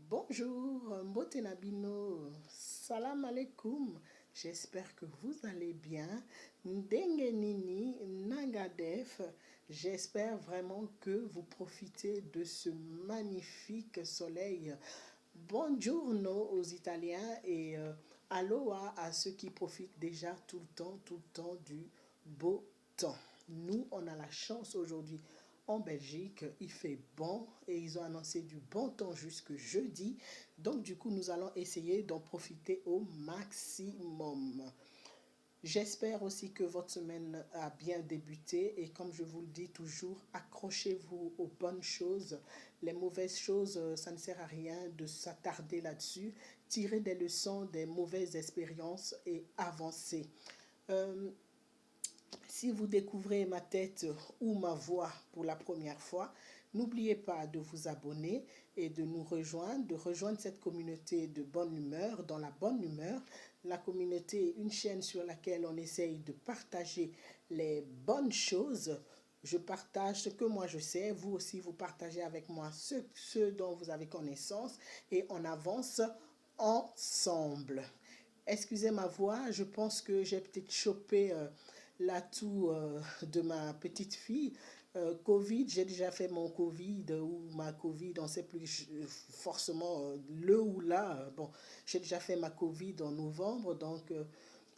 Bonjour, Mbotenabino, salam alaikum. J'espère que vous allez bien. Ndengenini, Nangadef. J'espère vraiment que vous profitez de ce magnifique soleil. Buongiorno aux Italiens et aloha à ceux qui profitent déjà tout le temps du beau temps. Nous, on a la chance aujourd'hui en Belgique, il fait bon et ils ont annoncé du bon temps jusque jeudi. Donc du coup, nous allons essayer d'en profiter au maximum. J'espère aussi que votre semaine a bien débuté et comme je vous le dis toujours, accrochez-vous aux bonnes choses. Les mauvaises choses, ça ne sert à rien de s'attarder là-dessus. Tirez des leçons des mauvaises expériences et avancez. Euh, Si vous découvrez ma tête ou ma voix pour la première fois, n'oubliez pas de vous abonner et de rejoindre cette communauté de bonne humeur, dans la bonne humeur. La communauté est une chaîne sur laquelle on essaye de partager les bonnes choses. Je partage ce que moi je sais, vous aussi vous partagez avec moi ce dont vous avez connaissance et on avance ensemble. Excusez ma voix, je pense que j'ai peut-être chopé l'atout de ma petite fille. Covid, j'ai déjà fait mon Covid ou ma Covid, on ne sait plus forcément le ou là. Bon, j'ai déjà fait ma Covid en novembre, donc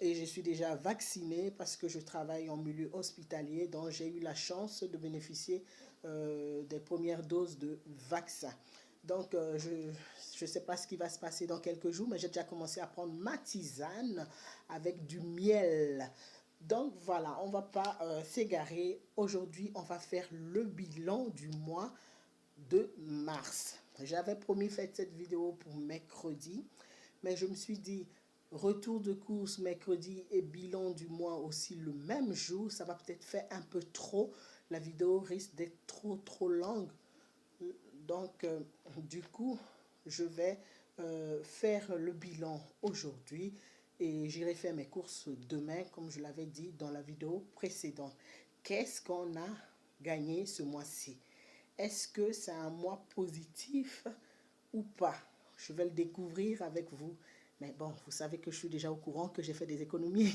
et je suis déjà vaccinée parce que je travaille en milieu hospitalier, donc j'ai eu la chance de bénéficier des premières doses de vaccin. Donc, je ne sais pas ce qui va se passer dans quelques jours, mais j'ai déjà commencé à prendre ma tisane avec du miel. Donc voilà, on ne va pas s'égarer. Aujourd'hui, on va faire le bilan du mois de mars. J'avais promis faire cette vidéo pour mercredi, mais je me suis dit, retour de course mercredi et bilan du mois aussi le même jour, ça va peut-être faire un peu trop. La vidéo risque d'être trop longue. Donc, du coup, je vais faire le bilan aujourd'hui et j'irai faire mes courses demain, comme je l'avais dit dans la vidéo précédente. Qu'est-ce qu'on a gagné ce mois-ci? Est-ce que c'est un mois positif ou pas? Je vais le découvrir avec vous. Mais bon, vous savez que je suis déjà au courant que j'ai fait des économies.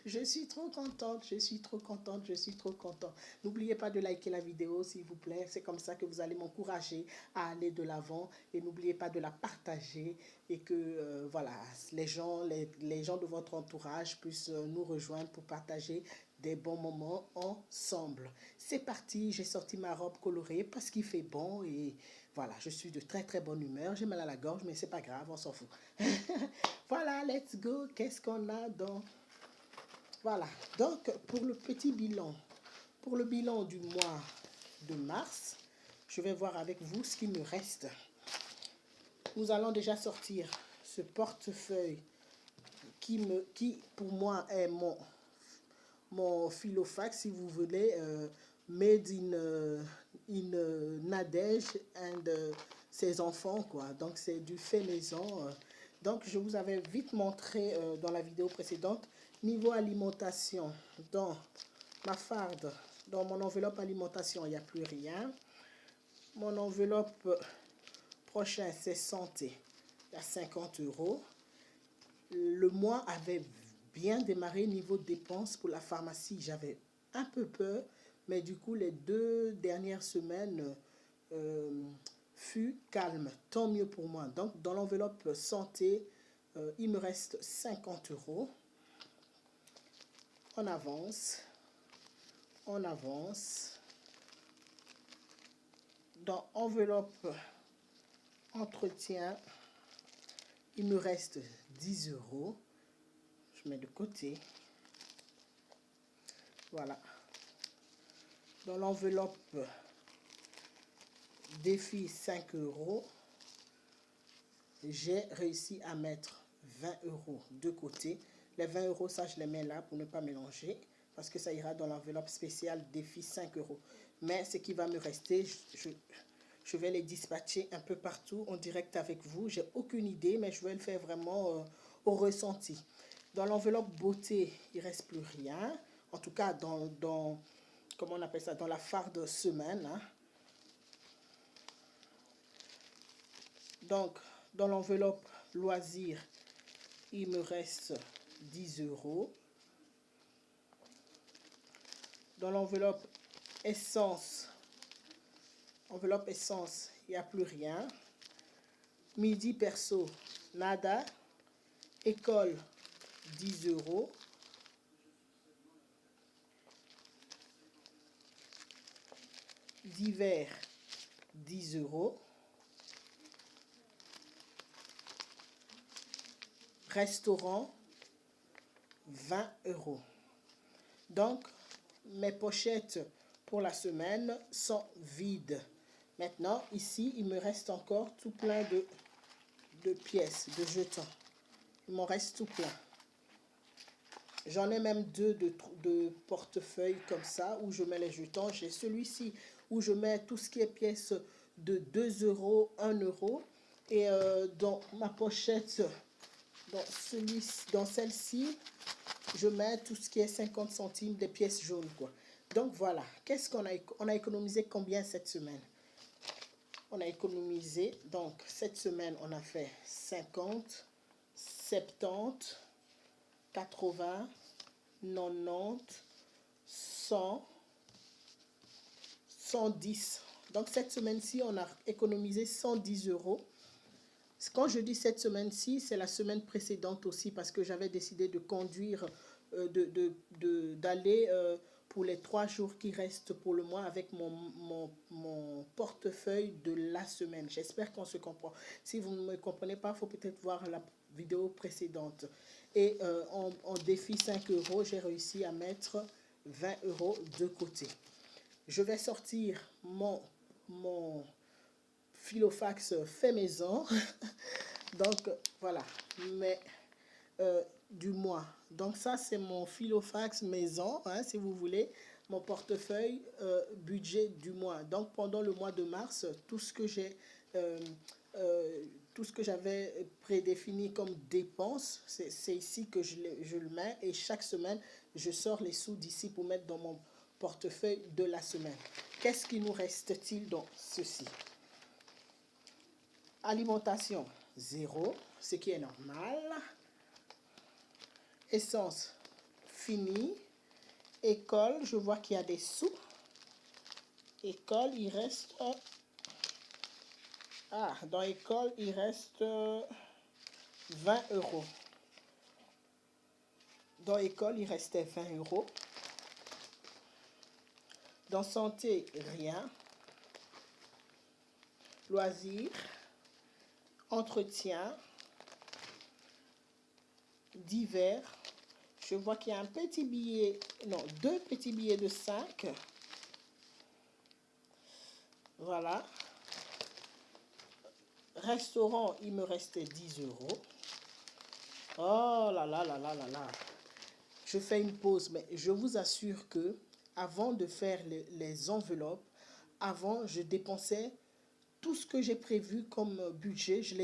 Je suis trop contente, je suis trop contente, je suis trop contente. N'oubliez pas de liker la vidéo, s'il vous plaît. C'est comme ça que vous allez m'encourager à aller de l'avant. Et n'oubliez pas de la partager et que voilà, les gens de votre entourage puissent nous rejoindre pour partager des bons moments ensemble. C'est parti, j'ai sorti ma robe colorée parce qu'il fait bon et voilà, je suis de très bonne humeur. J'ai mal à la gorge, mais c'est pas grave, on s'en fout. Voilà, let's go. Qu'est-ce qu'on a dans... Voilà, donc pour le petit bilan, pour le bilan du mois de mars, je vais voir avec vous ce qui me reste. Nous allons déjà sortir ce portefeuille qui pour moi est mon filofax, si vous voulez, made in Nadège and ses enfants, quoi. Donc c'est du fait maison. Donc je vous avais vite montré dans la vidéo précédente. Niveau alimentation, dans ma farde, dans mon enveloppe alimentation, il n'y a plus rien. Mon enveloppe prochain, c'est santé. Il y a 50 euros. Le mois avait bien démarré niveau dépenses pour la pharmacie. J'avais un peu peur, mais du coup, les 2 dernières semaines fut calme. Tant mieux pour moi. Donc, dans l'enveloppe santé, il me reste 50 euros. On avance. On avance. Dans enveloppe entretien, il me reste 10 euros. Je mets de côté. Voilà. Dans l'enveloppe défi 5 euros, j'ai réussi à mettre 20 euros de côté. Les 20 euros, ça, je les mets là pour ne pas mélanger parce que ça ira dans l'enveloppe spéciale défi 5 euros. Mais ce qui va me rester, je vais les dispatcher un peu partout en direct avec vous. J'ai aucune idée, mais je vais le faire vraiment au ressenti. Dans l'enveloppe beauté, il ne reste plus rien. En tout cas, comment on appelle ça, dans la farde semaine. Hein. Donc, dans l'enveloppe loisirs, il me reste 10 euros. Dans l'enveloppe essence, il n'y a plus rien. Midi perso, nada. École, 10 euros. Divers, 10 euros. Restaurant, 20 euros. Donc, mes pochettes pour la semaine sont vides. Maintenant, ici, il me reste encore tout plein de pièces, de jetons. Il m'en reste tout plein. J'en ai même deux de portefeuilles comme ça, où je mets les jetons. J'ai celui-ci, où je mets tout ce qui est pièces de 2 euros, 1 euro. Et dans ma pochette, dans celle-ci, je mets tout ce qui est 50 centimes, des pièces jaunes, quoi. Donc voilà, qu'est-ce qu'on a, on a économisé combien cette semaine? On a économisé, donc cette semaine, on a fait 50, 70, 80, 90, 100, 110. Donc cette semaine-ci, on a économisé 110 euros. Quand je dis cette semaine-ci, c'est la semaine précédente aussi parce que j'avais décidé de conduire, d'aller pour les 3 jours qui restent pour le mois avec mon portefeuille de la semaine. J'espère qu'on se comprend. Si vous ne me comprenez pas, il faut peut-être voir la vidéo précédente. Et en défi 5 euros, j'ai réussi à mettre 20 euros de côté. Je vais sortir mon Filofax fait maison. Donc voilà, mais du mois. Donc ça, c'est mon Filofax maison, hein, si vous voulez, mon portefeuille budget du mois. Donc pendant le mois de mars, tout ce que j'avais prédéfini comme dépenses, c'est ici que je le mets, et chaque semaine, je sors les sous d'ici pour mettre dans mon portefeuille de la semaine. Qu'est-ce qui nous reste-t-il dans ceci? Alimentation, 0, ce qui est normal. Essence, fini. École, je vois qu'il y a des sous. École, il reste... dans école, il reste 20 euros. Dans école, il restait 20 euros. Dans santé, rien. Loisirs, entretien, divers. Je vois qu'il y a un petit billet, non, 2 petits billets de 5. Voilà. Restaurant, il me restait 10 euros. Oh là là là là là là. Je fais une pause, mais je vous assure que avant de faire les enveloppes, avant, je dépensais tout ce que j'ai prévu comme budget, je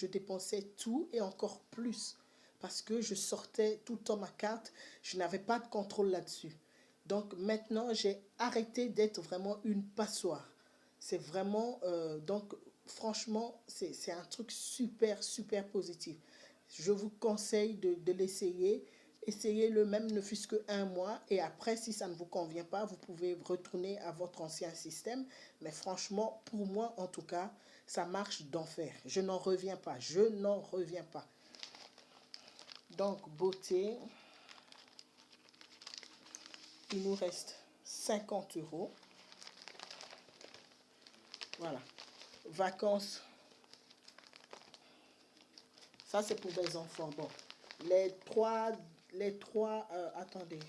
dépensais tout et encore plus parce que je sortais tout le temps ma carte, je n'avais pas de contrôle là-dessus. Donc maintenant, j'ai arrêté d'être vraiment une passoire. C'est vraiment, donc franchement, c'est un truc super, super positif. Je vous conseille de l'essayer. Essayez-le même ne fût-ce qu'un mois et après, si ça ne vous convient pas, vous pouvez retourner à votre ancien système. Mais franchement, pour moi en tout cas, ça marche d'enfer. Je n'en reviens pas. Je n'en reviens pas. Donc, beauté, il nous reste 50 euros. Voilà. Vacances, ça c'est pour mes enfants. Bon, attendez.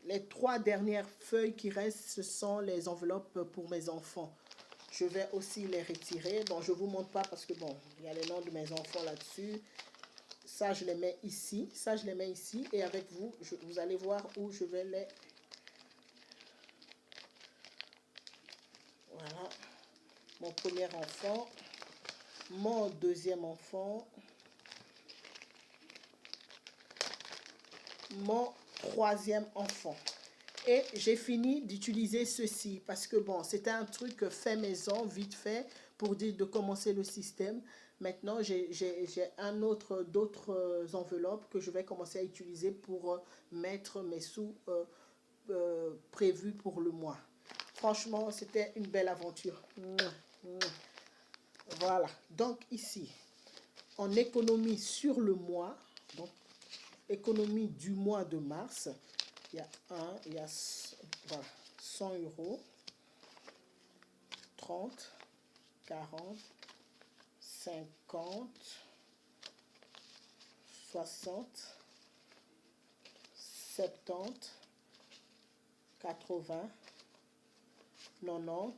Les 3 dernières feuilles qui restent, ce sont les enveloppes pour mes enfants. Je vais aussi les retirer. Bon, je ne vous montre pas parce que, bon, il y a les noms de mes enfants là-dessus. Ça, je les mets ici. Ça, je les mets ici. Et avec vous, vous allez voir où je vais les... Voilà. Mon premier enfant. Mon deuxième enfant. Mon troisième enfant. Et j'ai fini d'utiliser ceci parce que bon, c'était un truc fait maison, vite fait, pour dire de commencer le système. Maintenant, j'ai d'autres enveloppes que je vais commencer à utiliser pour mettre mes sous prévus pour le mois. Franchement, c'était une belle aventure. Voilà. Donc ici, on économise sur le mois. Donc, économie du mois de mars. Il y a voilà, 100 euros, 30, 40, 50, 60, 70, 80, 90,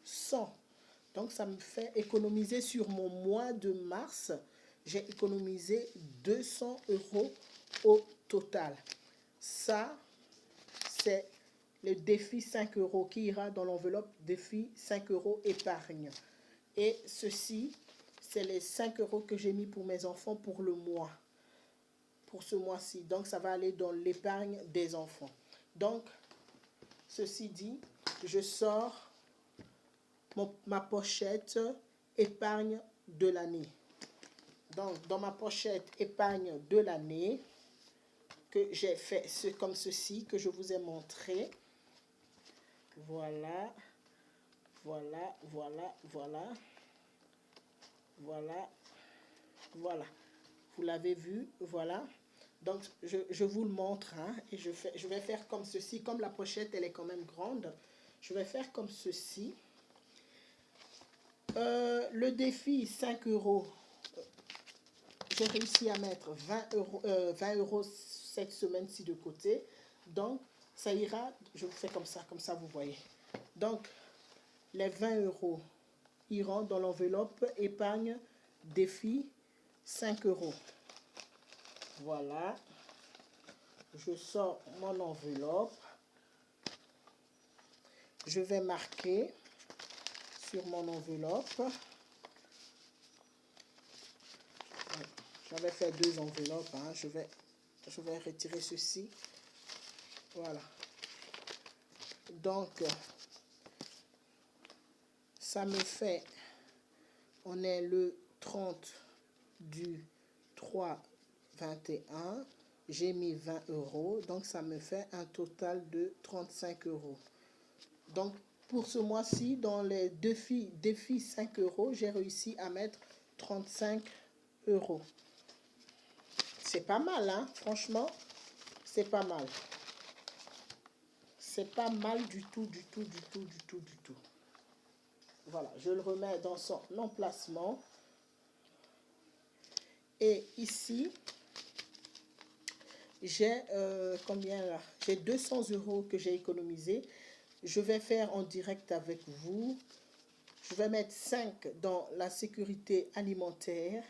100. Donc, ça me fait économiser sur mon mois de mars. J'ai économisé 200 euros au total. Ça, c'est le défi 5 euros qui ira dans l'enveloppe défi 5 euros épargne. Et ceci, c'est les 5 euros que j'ai mis pour mes enfants pour le mois. Pour ce mois-ci. Donc, ça va aller dans l'épargne des enfants. Donc, ceci dit, je sors ma pochette épargne de l'année. Donc, dans ma pochette épargne de l'année, que j'ai fait comme ceci, que je vous ai montré. Voilà, voilà, voilà, voilà, voilà, voilà. Vous l'avez vu, voilà. Donc, je vous le montre, hein, et je vais faire comme ceci. Comme la pochette, elle est quand même grande, je vais faire comme ceci. Le défi 5 euros, j'ai réussi à mettre 20 euros cette semaine-ci de côté. Donc, ça ira, je vous fais comme ça vous voyez. Donc, les 20 euros iront dans l'enveloppe épargne défi 5 euros. Voilà. Je sors mon enveloppe. Je vais marquer sur mon enveloppe. J'avais fait 2 enveloppes. Hein. Je vais retirer ceci. Voilà. Donc, ça me fait, on est le 30 du 3 21. J'ai mis 20 euros. Donc, ça me fait un total de 35 euros. Donc, pour ce mois-ci, dans les défis 5 euros, j'ai réussi à mettre 35 euros. C'est pas mal, hein? Franchement, c'est pas mal. C'est pas mal du tout, du tout, du tout, du tout, du tout. Voilà, je le remets dans son emplacement. Et ici, j'ai combien là? J'ai 200 euros que j'ai économisé. Je vais faire en direct avec vous. Je vais mettre 5 dans la sécurité alimentaire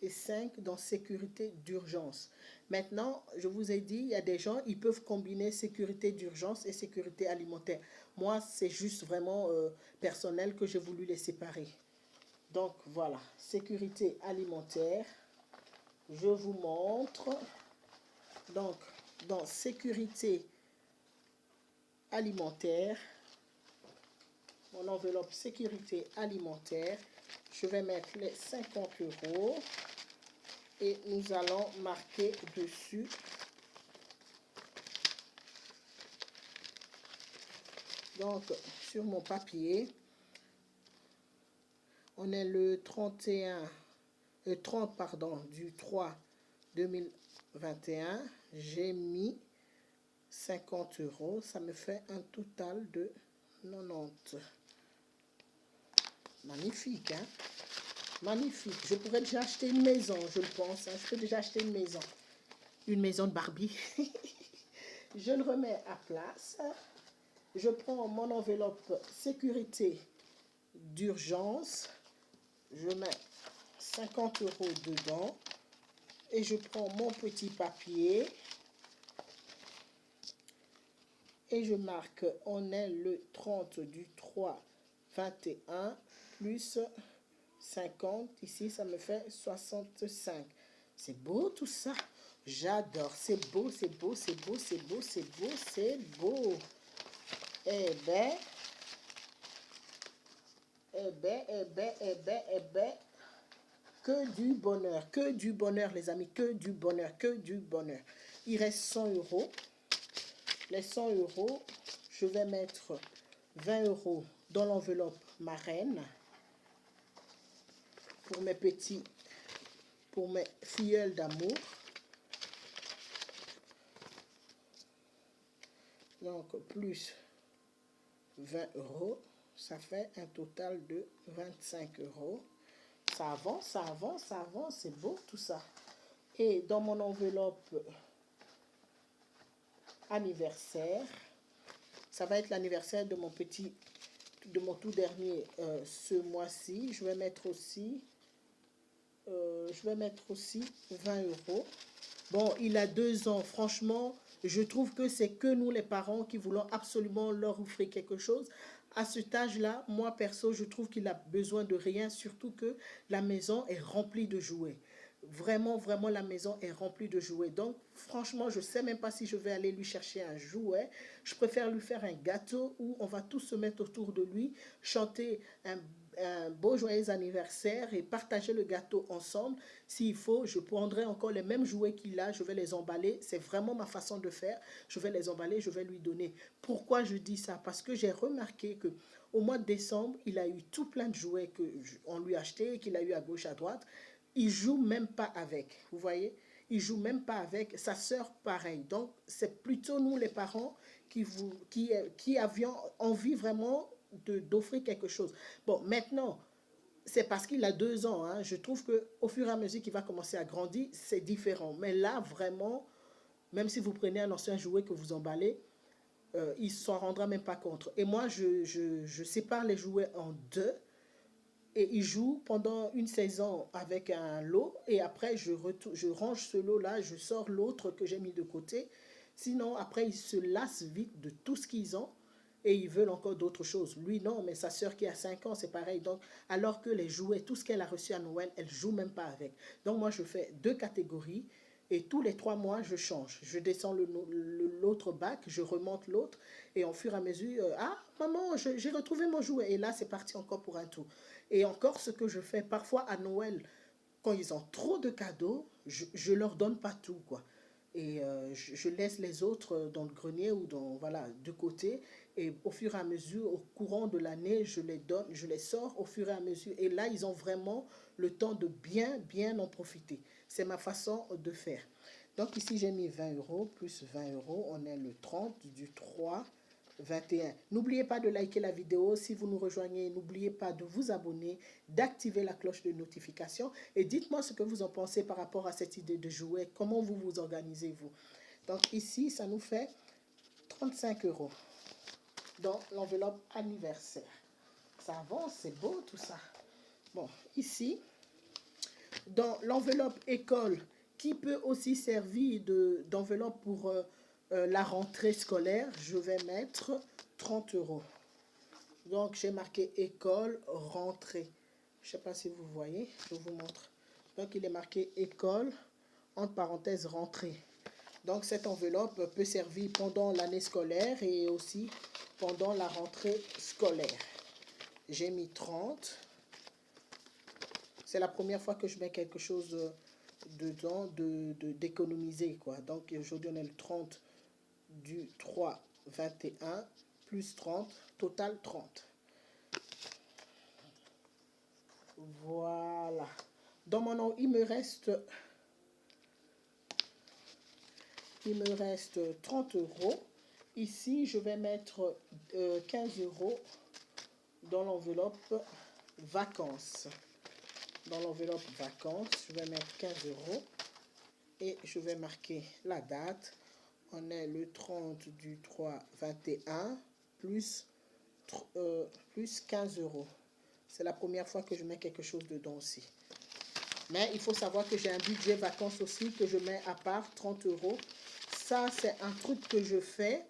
et 5 dans sécurité d'urgence. Maintenant, je vous ai dit, il y a des gens, ils peuvent combiner sécurité d'urgence et sécurité alimentaire. Moi, c'est juste vraiment personnel que j'ai voulu les séparer. Donc, voilà, sécurité alimentaire. Je vous montre. Donc, dans sécurité alimentaire, mon enveloppe sécurité alimentaire, je vais mettre les 50 euros et nous allons marquer dessus donc sur mon papier. On est le 30 du 3 2021. J'ai mis 50 euros. Ça me fait un total de 90. Magnifique, hein? Magnifique. Je pourrais déjà acheter une maison, je le pense. Hein. Je peux déjà acheter une maison. Une maison de Barbie. Je le remets à place. Je prends mon enveloppe sécurité d'urgence. Je mets 50 euros dedans. Et je prends mon petit papier. Et je marque, on est le 30 du 3 21 plus 50. Ici, ça me fait 65. C'est beau tout ça. J'adore. C'est beau, c'est beau, c'est beau, c'est beau, c'est beau, c'est beau. Eh ben, eh ben, eh ben, eh ben, eh ben. Que du bonheur, les amis, que du bonheur, que du bonheur. Il reste 100 euros. Les 100 euros, je vais mettre 20 euros dans l'enveloppe marraine pour mes petits, pour mes filleuls d'amour. Donc, plus 20 euros, ça fait un total de 25 euros. Ça avance, ça avance, ça avance, c'est beau tout ça. Et dans mon enveloppe anniversaire, ça va être l'anniversaire de mon tout dernier ce mois-ci. Je vais mettre aussi 20 euros. Bon, il a 2 ans. Franchement, je trouve que c'est que nous, les parents, qui voulons absolument leur offrir quelque chose. À cet âge-là, moi, perso, je trouve qu'il a besoin de rien, surtout que la maison est remplie de jouets. Vraiment, vraiment, la maison est remplie de jouets. Donc, franchement, je ne sais même pas si je vais aller lui chercher un jouet. Je préfère lui faire un gâteau où on va tous se mettre autour de lui, chanter un beau joyeux anniversaire et partager le gâteau ensemble. S'il faut, je prendrai encore les mêmes jouets qu'il a, je vais les emballer. C'est vraiment ma façon de faire. Je vais les emballer, je vais lui donner. Pourquoi je dis ça? Parce que j'ai remarqué que au mois de décembre, il a eu tout plein de jouets qu'on lui a achetés, qu'il a eu à gauche, à droite. Il joue même pas avec, vous voyez? Il joue même pas avec. Sa sœur, pareil. Donc, c'est plutôt nous, les parents, qui avions envie vraiment d'offrir quelque chose. Bon, maintenant, c'est parce qu'il a 2 ans. Hein. Je trouve qu'au fur et à mesure qu'il va commencer à grandir, c'est différent. Mais là, vraiment, même si vous prenez un ancien jouet que vous emballez, il ne s'en rendra même pas compte. Et moi, je sépare les jouets en deux. Et il joue pendant une saison avec un lot. Et après, je range ce lot-là, je sors l'autre que j'ai mis de côté. Sinon, après, ils se lassent vite de tout ce qu'ils ont et ils veulent encore d'autres choses. Lui, non, mais sa sœur qui a 5 ans, c'est pareil. Donc, alors que les jouets, tout ce qu'elle a reçu à Noël, elle ne joue même pas avec. Donc, moi, je fais 2 catégories et tous les 3 mois, je change. Je descends l'autre bac, je remonte l'autre et au fur et à mesure, ah, maman, j'ai retrouvé mon jouet. Et là, c'est parti encore pour un tour. Et encore, ce que je fais parfois à Noël, quand ils ont trop de cadeaux, je ne leur donne pas tout, quoi. Et je laisse les autres dans le grenier ou voilà, de côté. Et au fur et à mesure, au courant de l'année, je les donne, je les sors au fur et à mesure. Et là, ils ont vraiment le temps de bien, bien en profiter. C'est ma façon de faire. Donc ici, j'ai mis 20 euros plus 20 euros. On est le 30 du 3 21. N'oubliez pas de liker la vidéo. Si vous nous rejoignez, n'oubliez pas de vous abonner, d'activer la cloche de notification et dites-moi ce que vous en pensez par rapport à cette idée de jouet. Comment vous vous organisez, vous? Donc ici, ça nous fait 35 euros dans l'enveloppe anniversaire. Ça avance, c'est beau tout ça. Bon, ici, dans l'enveloppe école, qui peut aussi servir d'enveloppe pour la rentrée scolaire, je vais mettre 30 euros. Donc, j'ai marqué école, rentrée. Je ne sais pas si vous voyez, je vous montre. Donc, il est marqué école, entre parenthèses, rentrée. Donc, cette enveloppe peut servir pendant l'année scolaire et aussi pendant la rentrée scolaire. J'ai mis 30. C'est la première fois que je mets quelque chose dedans d'économiser, quoi. Donc, aujourd'hui, on est le 30 du 3, 21, plus 30, total 30. Voilà. Dans mon nom, il me reste 30 euros. Ici, je vais mettre 15 euros dans l'enveloppe vacances. Dans l'enveloppe vacances, je vais mettre 15 euros et je vais marquer la date. On est le 30 du 3, 21 plus 15 euros. C'est la première fois que je mets quelque chose dedans aussi. Mais il faut savoir que j'ai un budget vacances aussi que je mets à part, 30 euros. Ça, c'est un truc que je fais.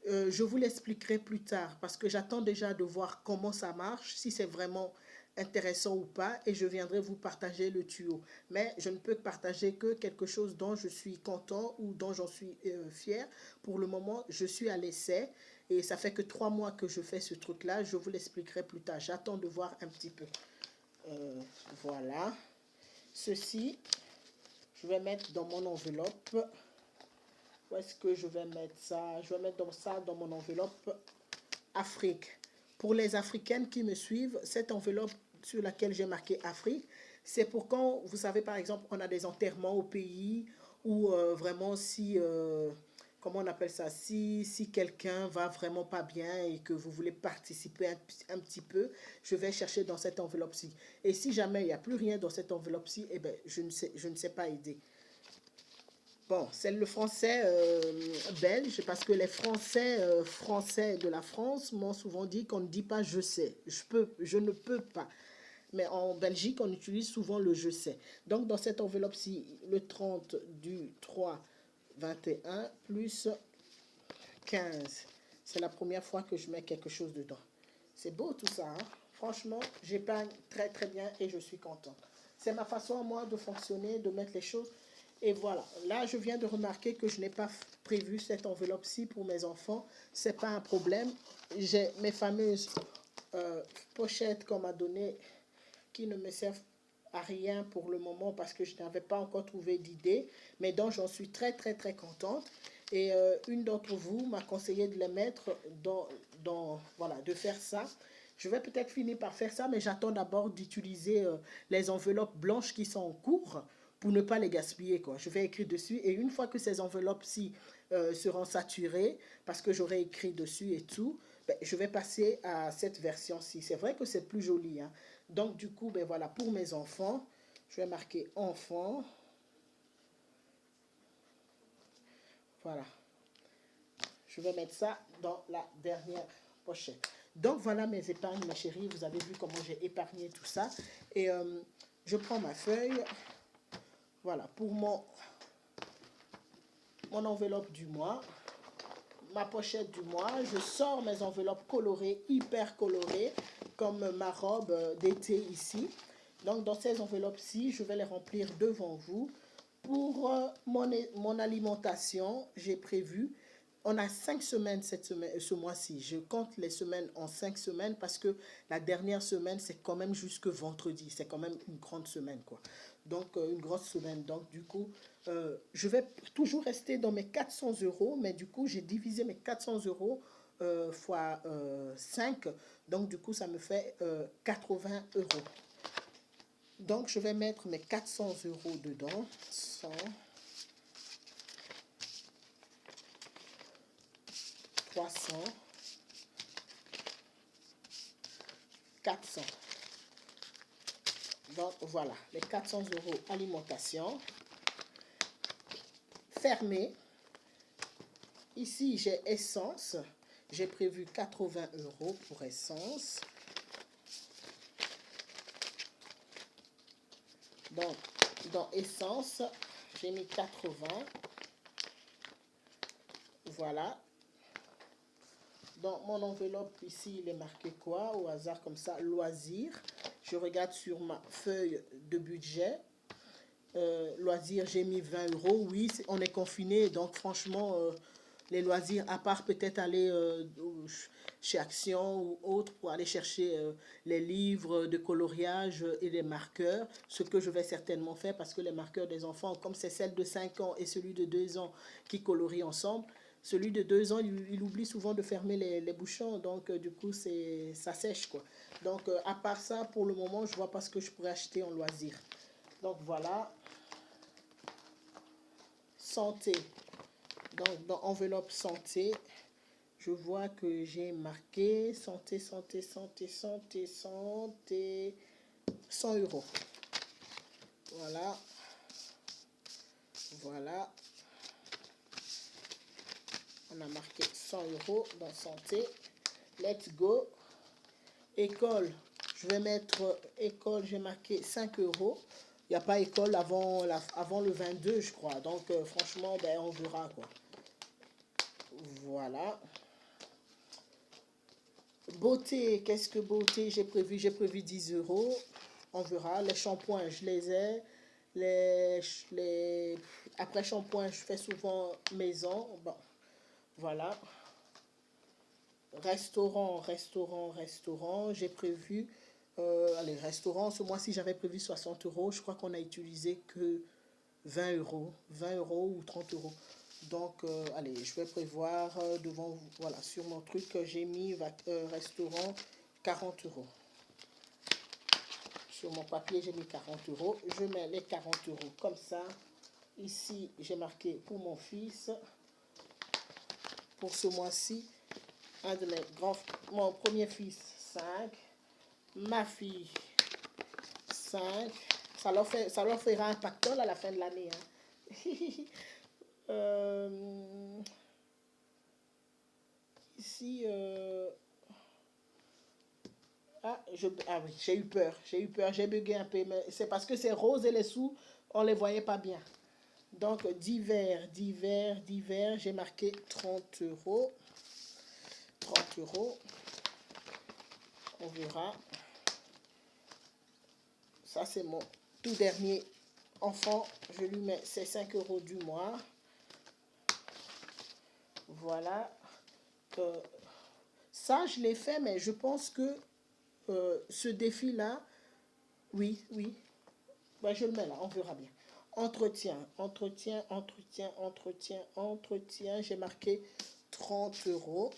Je vous l'expliquerai plus tard parce que j'attends déjà de voir comment ça marche, si c'est vraiment intéressant ou pas et je viendrai vous partager le tuyau. Mais je ne peux partager que quelque chose dont je suis content ou dont j'en suis fier. Pour le moment, je suis à l'essai et ça fait que 3 mois que je fais ce truc-là. Je vous l'expliquerai plus tard. J'attends de voir un petit peu. Voilà. Ceci, je vais mettre dans mon enveloppe. Où est-ce que je vais mettre ça? Je vais mettre ça dans mon enveloppe Afrique. Pour les Africaines qui me suivent, cette enveloppe sur laquelle j'ai marqué Afrique, c'est pour quand, vous savez, par exemple, on a des enterrements au pays ou vraiment si, comment on appelle ça, si quelqu'un va vraiment pas bien et que vous voulez participer un petit peu, je vais chercher dans cette enveloppe-ci. Et si jamais il n'y a plus rien dans cette enveloppe-ci, eh ben, je ne sais pas aider. Bon, c'est le français belge, parce que les français de la France m'ont souvent dit qu'on ne dit pas je sais. Je ne peux pas. Mais en Belgique, on utilise souvent le je sais. Donc, dans cette enveloppe-ci, le 30 du 3 21 plus 15. C'est la première fois que je mets quelque chose dedans. C'est beau tout ça, hein? Franchement, j'épargne très très bien et je suis contente. C'est ma façon à moi de fonctionner, de mettre les choses. Et voilà, là je viens de remarquer que je n'ai pas prévu cette enveloppe-ci pour mes enfants. C'est pas un problème. J'ai mes fameuses pochettes qu'on m'a données qui ne me servent à rien pour le moment parce que je n'avais pas encore trouvé d'idée, mais dont j'en suis très très très contente. Et une d'entre vous m'a conseillé de les mettre voilà, de faire ça. Je vais peut-être finir par faire ça, mais j'attends d'abord d'utiliser les enveloppes blanches qui sont en cours pour ne pas les gaspiller, quoi. Je vais écrire dessus et une fois que ces enveloppes-ci seront saturées, parce que j'aurai écrit dessus et tout, ben, je vais passer à cette version-ci. C'est vrai que c'est plus joli, hein. Donc du coup, ben voilà, pour mes enfants, je vais marquer enfants. Voilà. Je vais mettre ça dans la dernière pochette. Donc voilà mes épargnes, mes chéris. Vous avez vu comment j'ai épargné tout ça. Et je prends ma feuille. Voilà, pour mon enveloppe du mois. Ma pochette du mois. Je sors mes enveloppes colorées, hyper colorées, comme ma robe d'été ici. Donc dans ces enveloppes-ci, je vais les remplir devant vous. Pour mon alimentation, j'ai prévu, on a 5 semaines ce mois-ci. Je compte les semaines en 5 semaines parce que la dernière semaine, c'est quand même jusque vendredi. C'est quand même une grande semaine, quoi. Donc, une grosse semaine. Donc, du coup, je vais toujours rester dans mes 400 euros, mais du coup, j'ai divisé mes 400 euros fois 5. Donc, du coup, ça me fait 80 euros. Donc, je vais mettre mes 400 euros dedans. 100, 300, 400. Donc, voilà, les 400 euros alimentation. Fermé. Ici, j'ai essence. J'ai prévu 80 euros pour essence. Donc, dans essence, j'ai mis 80. Voilà. Dans mon enveloppe, ici, il est marqué quoi? Au hasard comme ça, loisirs. Je regarde sur ma feuille de budget. Loisirs, j'ai mis 20 euros. Oui, on est confiné, donc franchement, les loisirs, à part peut-être aller chez Action ou autre pour aller chercher les livres de coloriage et les marqueurs, ce que je vais certainement faire parce que les marqueurs des enfants, comme c'est celle de 5 ans et celui de 2 ans qui colorient ensemble, celui de 2 ans, il oublie souvent de fermer les bouchons, donc du coup, ça sèche, quoi. Donc, à part ça, pour le moment, je vois pas ce que je pourrais acheter en loisirs. Donc, voilà. Santé. Donc, dans enveloppe santé, je vois que j'ai marqué santé, santé, santé, santé, santé, 100 euros. Voilà. Voilà. On a marqué 100 euros dans santé. Let's go. École. Je vais mettre école, j'ai marqué 5 euros. Il n'y a pas école avant le 22, je crois. Donc, franchement, ben, on verra, quoi. Voilà. Beauté, qu'est-ce que beauté j'ai prévu? J'ai prévu 10 euros. On verra. Les shampoings, je les ai. Les... Après shampoing, je fais souvent maison. Bon, voilà. Restaurant. J'ai prévu. Allez, restaurant, ce mois-ci, j'avais prévu 60 euros. Je crois qu'on a utilisé que 20 euros. 20 euros ou 30 euros. Donc, allez, je vais prévoir devant vous. Voilà, sur mon truc, j'ai mis restaurant 40 euros. Sur mon papier, j'ai mis 40 euros. Je mets les 40 euros comme ça. Ici, j'ai marqué pour mon fils. Pour ce mois-ci, un de mes grands, mon premier fils, 5. Ma fille, 5. Ça leur fera un pactole à la fin de l'année. Hein. Ici, ah oui, j'ai eu peur, j'ai bugué un peu, mais c'est parce que c'est rose et les sous, on les voyait pas bien. Donc, divers, j'ai marqué 30 euros. 30 euros. On verra. Ça, c'est mon tout dernier enfant. Je lui mets ses 5 euros du mois. Voilà. Ça, je l'ai fait, mais je pense que ce défi-là, oui. Ben, je le mets là, on verra bien. Entretien. J'ai marqué 30 euros.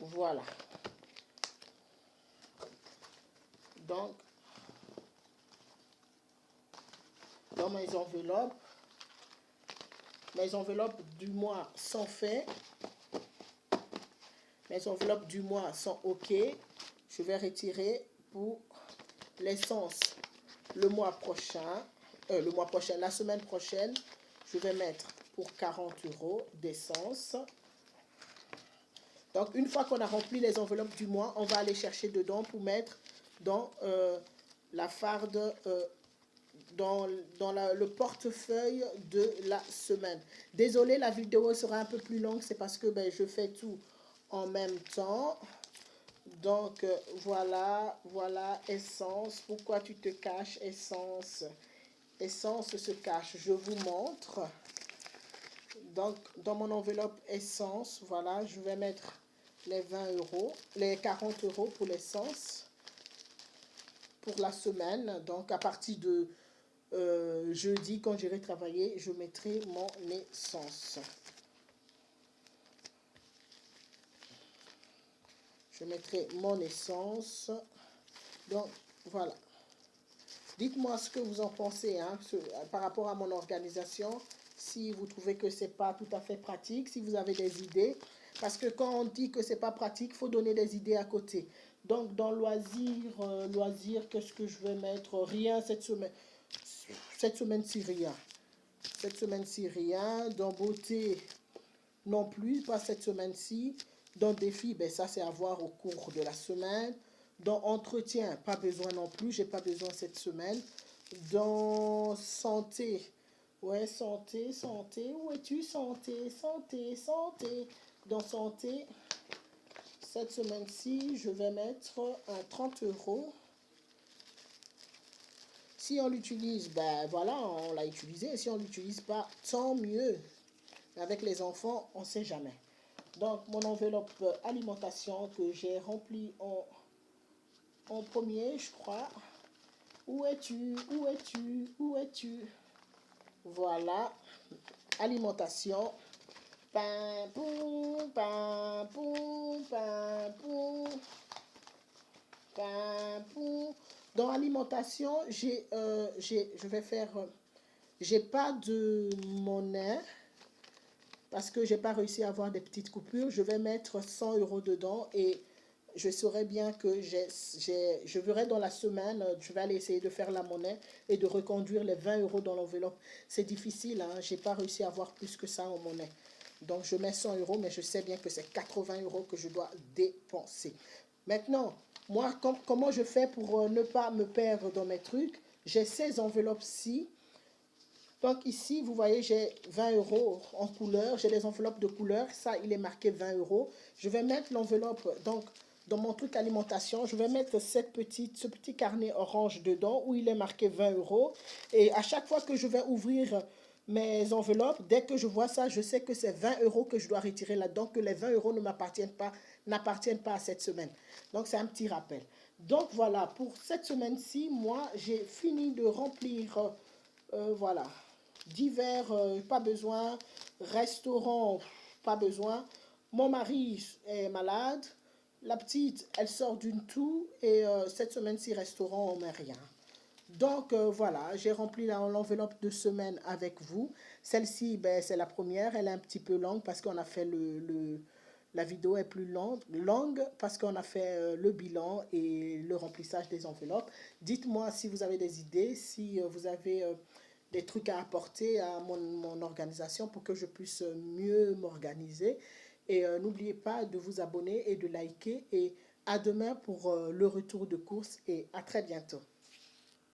Voilà. Donc, dans mes enveloppes du mois sont faites. Mes enveloppes du mois sont OK. Je vais retirer pour l'essence le mois prochain, la semaine prochaine. Je vais mettre pour 40 euros d'essence. Donc, une fois qu'on a rempli les enveloppes du mois, on va aller chercher dedans pour mettre dans la farde, dans le portefeuille de la semaine. Désolée, la vidéo sera un peu plus longue, c'est parce que je fais tout en même temps. Donc, voilà, essence. Pourquoi tu te caches, essence? Essence se cache. Je vous montre. Donc, dans mon enveloppe essence, voilà, je vais mettre les 20 euros, les 40 euros pour l'essence pour la semaine. Donc, à partir de jeudi, quand j'irai travailler, je mettrai mon essence. Je mettrai mon essence. Donc, voilà. Dites-moi ce que vous en pensez par rapport à mon organisation. Si vous trouvez que ce n'est pas tout à fait pratique, si vous avez des idées. Parce que quand on dit que ce n'est pas pratique, il faut donner des idées à côté. Donc, dans loisirs, qu'est-ce que je vais mettre? Rien cette semaine. Cette semaine-ci, rien. Cette semaine-ci, rien. Dans beauté, non plus, pas cette semaine-ci. Dans défi, ça c'est à voir au cours de la semaine. Dans entretien, pas besoin non plus, j'ai pas besoin cette semaine. Dans santé, ouais, santé, où es-tu? Santé. Dans santé, cette semaine-ci, je vais mettre un 30 euros. Si on l'utilise, voilà, on l'a utilisé. Si on ne l'utilise pas, tant mieux. Avec les enfants, on ne sait jamais. Donc, mon enveloppe alimentation que j'ai remplie en premier, je crois. Où es-tu? Voilà. Alimentation. Pam, poum, pam, poum, pam, poum. Pam, poum. Dans alimentation, je vais faire... j'ai pas de monnaie. Parce que j'ai pas réussi à avoir des petites coupures, je vais mettre 100 euros dedans et je saurai bien que je verrai dans la semaine, je vais aller essayer de faire la monnaie et de reconduire les 20 euros dans l'enveloppe. C'est difficile, j'ai pas réussi à avoir plus que ça en monnaie. Donc je mets 100 euros, mais je sais bien que c'est 80 euros que je dois dépenser. Maintenant, moi, comment je fais pour ne pas me perdre dans mes trucs? J'ai ces enveloppes-ci. Donc ici, vous voyez, j'ai 20 euros en couleur. J'ai des enveloppes de couleur. Ça, il est marqué 20 euros. Je vais mettre l'enveloppe, donc, dans mon truc alimentation. Je vais mettre ce petit carnet orange dedans où il est marqué 20 euros. Et à chaque fois que je vais ouvrir mes enveloppes, dès que je vois ça, je sais que c'est 20 euros que je dois retirer là-dedans, que les 20 euros ne n'appartiennent pas à cette semaine. Donc, c'est un petit rappel. Donc, voilà, pour cette semaine-ci, moi, j'ai fini de remplir, voilà, divers, pas besoin, restaurant, pas besoin. Mon mari est malade, la petite, elle sort d'une toux et cette semaine-ci, restaurant, on met rien. Donc voilà, j'ai rempli l'enveloppe de semaine avec vous. Celle-ci, ben, c'est la première, elle est un petit peu longue parce qu'on a fait la vidéo est plus longue parce qu'on a fait le bilan et le remplissage des enveloppes. Dites-moi si vous avez des idées, si vous avez des trucs à apporter à mon organisation pour que je puisse mieux m'organiser. Et n'oubliez pas de vous abonner et de liker. Et à demain pour le retour de course et à très bientôt.